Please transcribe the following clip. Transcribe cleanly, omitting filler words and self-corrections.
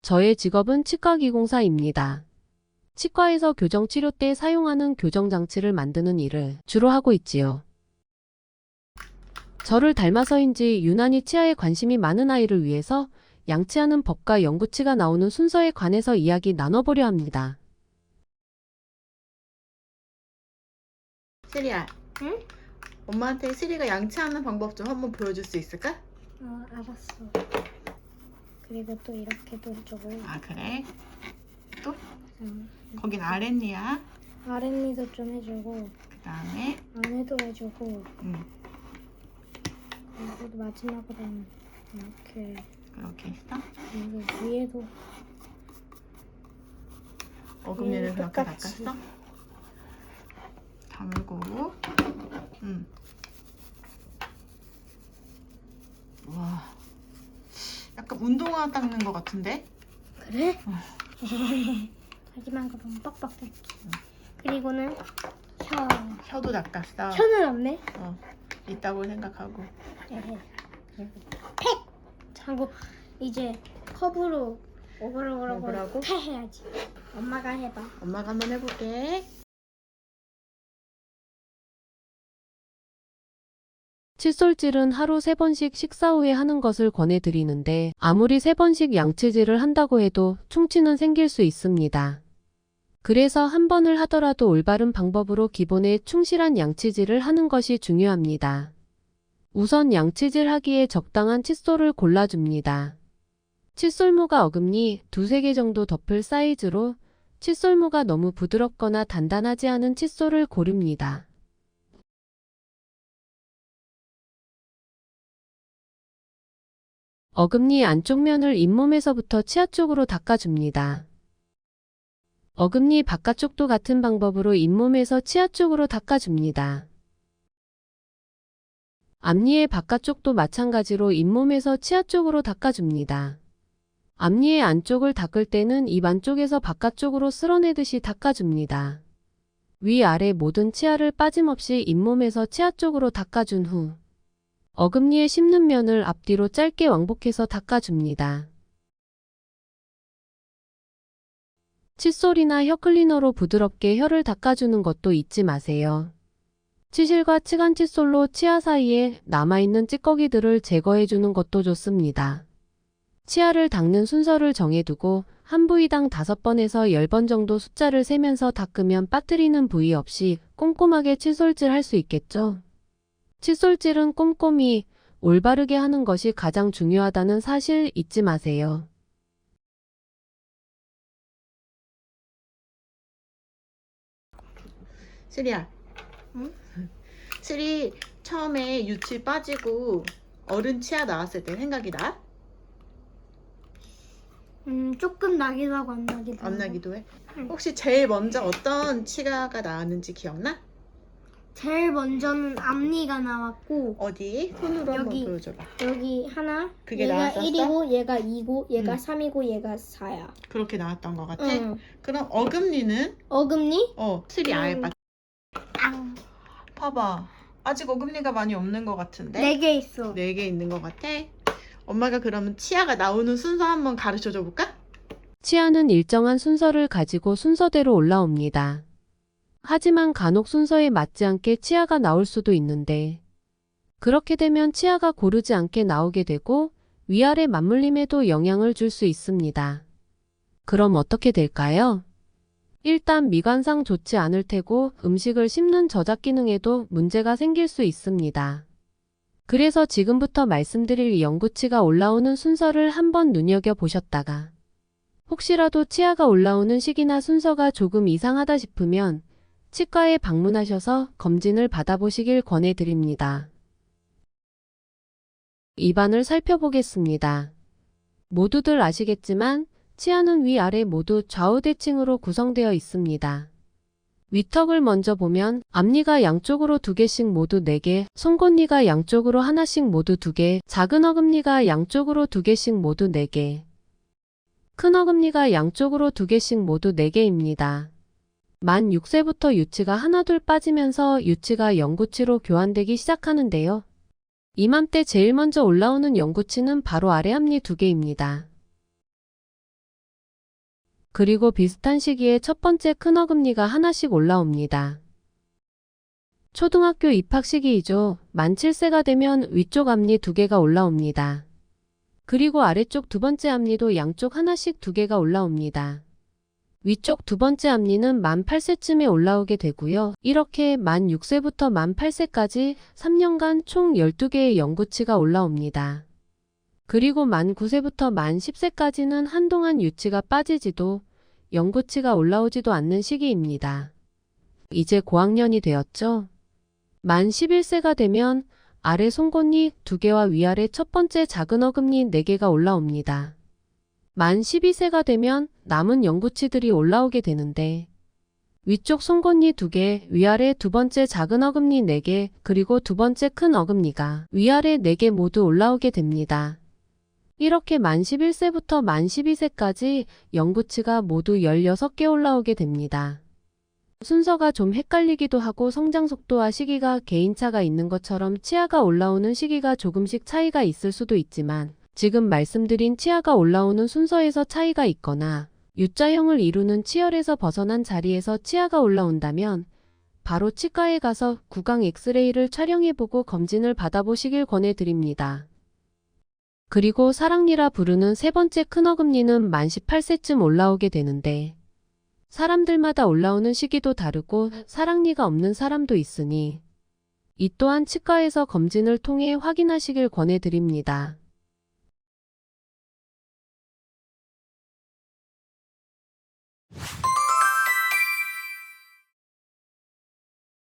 저의 직업은 치과기공사입니다. 치과에서 교정치료 때 사용하는 교정장치를 만드는 일을 주로 하고 있지요. 저를 닮아서인지 유난히 치아에 관심이 많은 아이를 위해서 양치하는 법과 영구치가 나오는 순서에 관해서 이야기 나눠보려 합니다. 시리야, 응? 엄마한테 시리가 양치하는 방법 좀 한번 보여줄 수 있을까? 알았어. 그리고 또 이렇게도 해주고. 아, 그래? 또? 응. 거긴 아랫니야. 아랫니도 좀 해주고, 그 다음에 안에도 해주고, 그리고 마지막으로는 이렇게, 그렇게 했어. 여기 위에도 어금니를 그렇게 똑같이. 닦았어? 다물고. 와, 약간 운동화 닦는 것 같은데? 그래? 하지만 그럼 빡빡해. 그리고는 혀도 닦았어. 혀는 없네. 있다고 생각하고. 그리고 팩! 하고 이제 컵으로 오글오글오글 먹으라고? 패 해야지. 엄마가 해봐. 엄마가 한번 해볼게. 칫솔질은 하루 3번씩 식사 후에 하는 것을 권해드리는데 아무리 3번씩 양치질을 한다고 해도 충치는 생길 수 있습니다. 그래서 한 번을 하더라도 올바른 방법으로 기본에 충실한 양치질을 하는 것이 중요합니다. 우선 양치질 하기에 적당한 칫솔을 골라줍니다. 칫솔무가 어금니 2~3개 정도 덮을 사이즈로 칫솔무가 너무 부드럽거나 단단하지 않은 칫솔을 고릅니다. 어금니 안쪽 면을 잇몸에서부터 치아 쪽으로 닦아줍니다. 어금니 바깥쪽도 같은 방법으로 잇몸에서 치아 쪽으로 닦아줍니다. 앞니의 바깥쪽도 마찬가지로 잇몸에서 치아 쪽으로 닦아줍니다. 앞니의 안쪽을 닦을 때는 입 안쪽에서 바깥쪽으로 쓸어내듯이 닦아줍니다. 위아래 모든 치아를 빠짐없이 잇몸에서 치아 쪽으로 닦아준 후 어금니에 씹는 면을 앞뒤로 짧게 왕복해서 닦아줍니다. 칫솔이나 혀클리너로 부드럽게 혀를 닦아주는 것도 잊지 마세요. 치실과 치간 칫솔로 치아 사이에 남아있는 찌꺼기들을 제거해주는 것도 좋습니다. 치아를 닦는 순서를 정해두고 한 부위당 5번에서 10번 정도 숫자를 세면서 닦으면 빠뜨리는 부위 없이 꼼꼼하게 칫솔질 할 수 있겠죠? 칫솔질은 꼼꼼히 올바르게 하는 것이 가장 중요하다는 사실 잊지 마세요. 시리야. 응? 시리 처음에 유치 빠지고 어른 치아 나왔을 때 생각이 나? 조금 나기도 하고 안 나기도 하고. 안 나기도 해? 응. 혹시 제일 먼저 어떤 치아가 나왔는지 기억나? 제일 먼저는 앞니가 나왔고 어디? 손으로 한번 여기. 보여줘봐. 여기 하나, 그게 얘가 나왔었어? 1이고 얘가 2고 얘가 응. 3이고 얘가 4야. 그렇게 나왔던 것 같아? 응. 그럼 어금니는? 어금니? 실이 아예 빠. 앙. 봐봐. 아직 어금니가 많이 없는 것 같은데? 4개 있어. 4개 있는 것 같아? 엄마가 그러면 치아가 나오는 순서 한번 가르쳐 줘 볼까? 치아는 일정한 순서를 가지고 순서대로 올라옵니다. 하지만 간혹 순서에 맞지 않게 치아가 나올 수도 있는데 그렇게 되면 치아가 고르지 않게 나오게 되고 위아래 맞물림에도 영향을 줄 수 있습니다. 그럼 어떻게 될까요? 일단 미관상 좋지 않을 테고 음식을 씹는 저작 기능에도 문제가 생길 수 있습니다. 그래서 지금부터 말씀드릴 영구치가 올라오는 순서를 한번 눈여겨보셨다가 혹시라도 치아가 올라오는 시기나 순서가 조금 이상하다 싶으면 치과에 방문하셔서 검진을 받아보시길 권해드립니다. 입안을 살펴보겠습니다. 모두들 아시겠지만 치아는 위아래 모두 좌우대칭으로 구성되어 있습니다. 위턱을 먼저 보면 앞니가 양쪽으로 2개씩 모두 4개, 송곳니가 양쪽으로 하나씩 모두 2개, 작은 어금니가 양쪽으로 2개씩 모두 4개, 큰 어금니가 양쪽으로 2개씩 모두 4개입니다. 만 6세부터 유치가 하나둘 빠지면서 유치가 영구치로 교환되기 시작하는데요. 이맘때 제일 먼저 올라오는 영구치는 바로 아래 앞니 2개입니다. 그리고 비슷한 시기에 첫 번째 큰 어금니가 하나씩 올라옵니다. 초등학교 입학 시기이죠. 만 7세가 되면 위쪽 앞니 2개가 올라옵니다. 그리고 아래쪽 두 번째 앞니도 양쪽 하나씩 2개가 올라옵니다. 위쪽 두 번째 앞니는 만 8세쯤에 올라오게 되고요. 이렇게 만 6세부터 만 8세까지 3년간 총 12개의 영구치가 올라옵니다. 그리고 만 9세부터 만 10세까지는 한동안 유치가 빠지지도 영구치가 올라오지도 않는 시기입니다. 이제 고학년이 되었죠? 만 11세가 되면 아래 송곳니 2개와 위아래 첫 번째 작은 어금니 4개가 올라옵니다. 만 12세가 되면 남은 영구치들이 올라오게 되는데 위쪽 송곳니 2개, 위아래 두 번째 작은 어금니 4개, 그리고 두 번째 큰 어금니가 위아래 4개 모두 올라오게 됩니다. 이렇게 만 11세부터 만 12세까지 영구치가 모두 16개 올라오게 됩니다. 순서가 좀 헷갈리기도 하고 성장 속도와 시기가 개인차가 있는 것처럼 치아가 올라오는 시기가 조금씩 차이가 있을 수도 있지만 지금 말씀드린 치아가 올라오는 순서에서 차이가 있거나 U자형을 이루는 치열에서 벗어난 자리에서 치아가 올라온다면 바로 치과에 가서 구강 엑스레이를 촬영해보고 검진을 받아보시길 권해드립니다. 그리고 사랑니라 부르는 세 번째 큰 어금니는 만 18세쯤 올라오게 되는데 사람들마다 올라오는 시기도 다르고 사랑니가 없는 사람도 있으니 이 또한 치과에서 검진을 통해 확인하시길 권해드립니다.